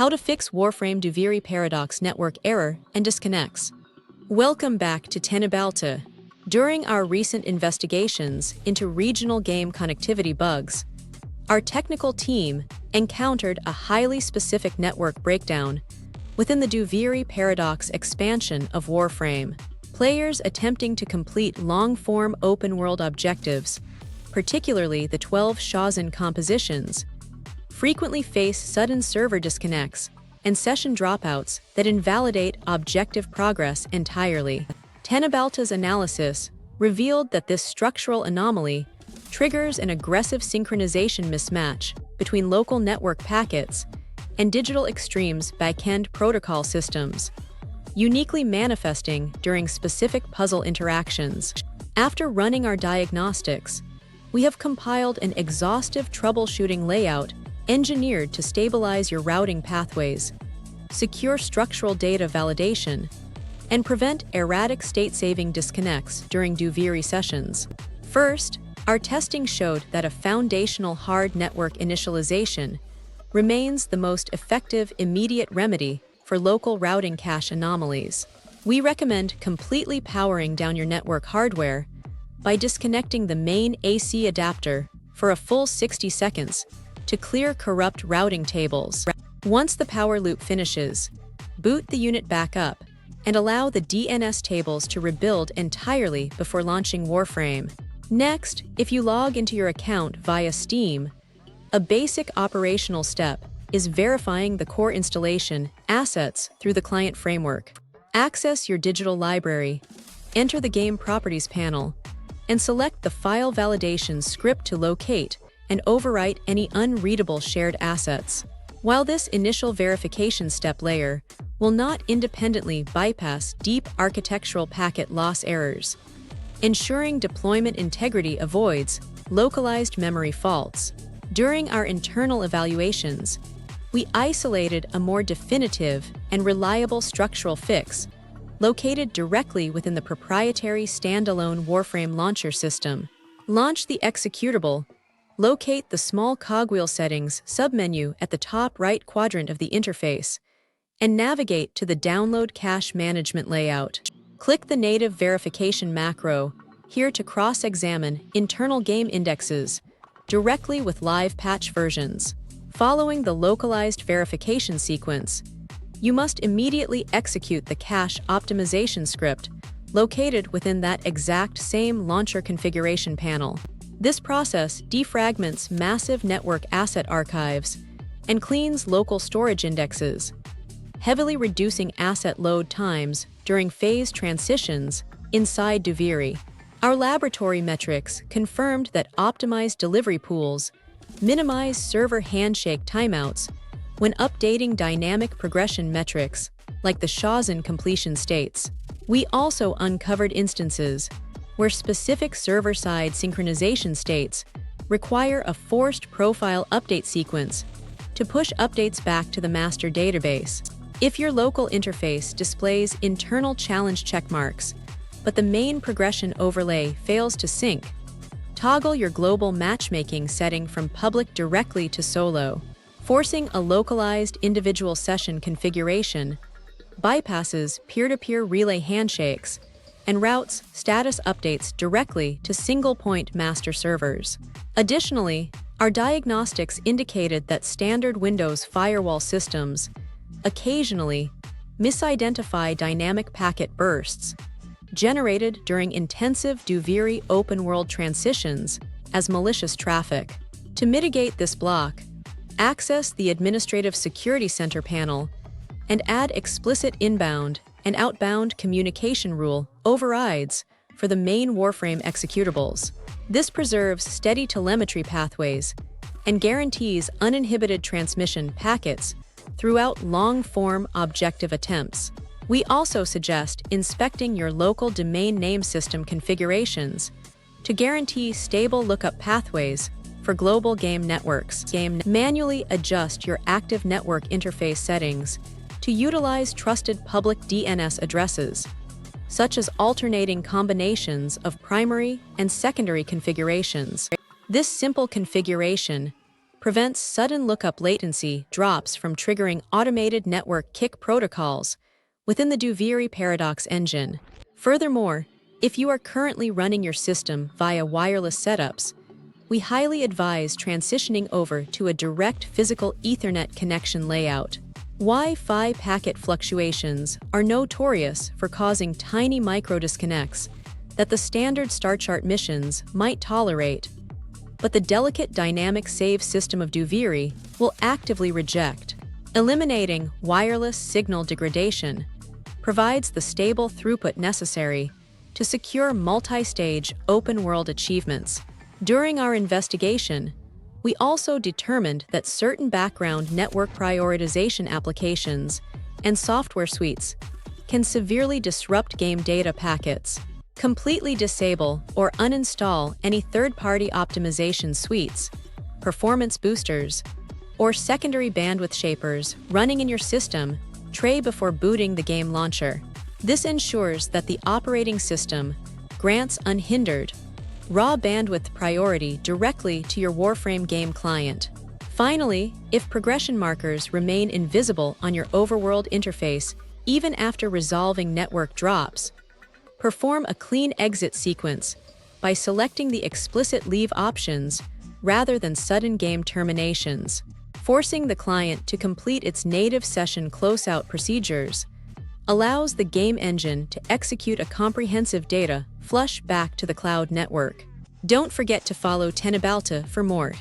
How to fix Warframe Duviri paradox network error and disconnects. Welcome back to Teknobalta. During our recent investigations into regional game connectivity bugs, our technical team encountered a highly specific network breakdown within the Duviri paradox expansion of Warframe. Players attempting to complete long-form open-world objectives, particularly the 12 Shazin compositions, frequently face sudden server disconnects and session dropouts that invalidate objective progress entirely. Teknobalta's analysis revealed that this structural anomaly triggers an aggressive synchronization mismatch between local network packets and digital extremes backend protocol systems, uniquely manifesting during specific puzzle interactions. After running our diagnostics, we have compiled an exhaustive troubleshooting layout engineered to stabilize your routing pathways, secure structural data validation, and prevent erratic state-saving disconnects during Duviri sessions. First, our testing showed that a foundational hard network initialization remains the most effective immediate remedy for local routing cache anomalies. We recommend completely powering down your network hardware by disconnecting the main AC adapter for a full 60 seconds to clear corrupt routing tables. Once the power loop finishes, boot the unit back up and allow the DNS tables to rebuild entirely before launching Warframe. Next, if you log into your account via Steam, a basic operational step is verifying the core installation assets through the client framework. Access your digital library, enter the game properties panel, and select the file validation script to locate and overwrite any unreadable shared assets. While this initial verification step layer will not independently bypass deep architectural packet loss errors, ensuring deployment integrity avoids localized memory faults. During our internal evaluations, we isolated a more definitive and reliable structural fix located directly within the proprietary standalone Warframe launcher system. Launch the executable. Locate the small cogwheel settings submenu at the top right quadrant of the interface and navigate to the download cache management layout. Click the native verification macro here to cross-examine internal game indexes directly with live patch versions. Following the localized verification sequence, you must immediately execute the cache optimization script located within that exact same launcher configuration panel. This process defragments massive network asset archives and cleans local storage indexes, heavily reducing asset load times during phase transitions inside Duviri. Our laboratory metrics confirmed that optimized delivery pools minimize server handshake timeouts when updating dynamic progression metrics like the Shazin completion states. We also uncovered instances where specific server-side synchronization states require a forced profile update sequence to push updates back to the master database. If your local interface displays internal challenge checkmarks, but the main progression overlay fails to sync, toggle your global matchmaking setting from public directly to solo. Forcing a localized individual session configuration bypasses peer-to-peer relay handshakes and routes status updates directly to single-point master servers. Additionally, our diagnostics indicated that standard Windows firewall systems occasionally misidentify dynamic packet bursts generated during intensive Duviri open-world transitions as malicious traffic. To mitigate this block, access the Administrative Security Center panel and add explicit inbound and outbound communication rule overrides for the main Warframe executables. This preserves steady telemetry pathways and guarantees uninhibited transmission packets throughout long-form objective attempts. We also suggest inspecting your local domain name system configurations to guarantee stable lookup pathways for global game networks. Manually adjust your active network interface settings to utilize trusted public DNS addresses, such as alternating combinations of primary and secondary configurations. This simple configuration prevents sudden lookup latency drops from triggering automated network kick protocols within the Duviri Paradox engine. Furthermore, if you are currently running your system via wireless setups, we highly advise transitioning over to a direct physical Ethernet connection layout. Wi-Fi packet fluctuations are notorious for causing tiny micro-disconnects that the standard star chart missions might tolerate, but the delicate dynamic save system of Duviri will actively reject. Eliminating wireless signal degradation provides the stable throughput necessary to secure multi-stage open-world achievements. During our investigation, we also determined that certain background network prioritization applications and software suites can severely disrupt game data packets. Completely disable or uninstall any third-party optimization suites, performance boosters, or secondary bandwidth shapers running in your system tray before booting the game launcher. This ensures that the operating system grants unhindered raw bandwidth priority directly to your Warframe game client. Finally, if progression markers remain invisible on your overworld interface even after resolving network drops, perform a clean exit sequence by selecting the explicit leave options rather than sudden game terminations. Forcing the client to complete its native session closeout procedures allows the game engine to execute a comprehensive data flush back to the cloud network. Don't forget to follow Teknobalta for more.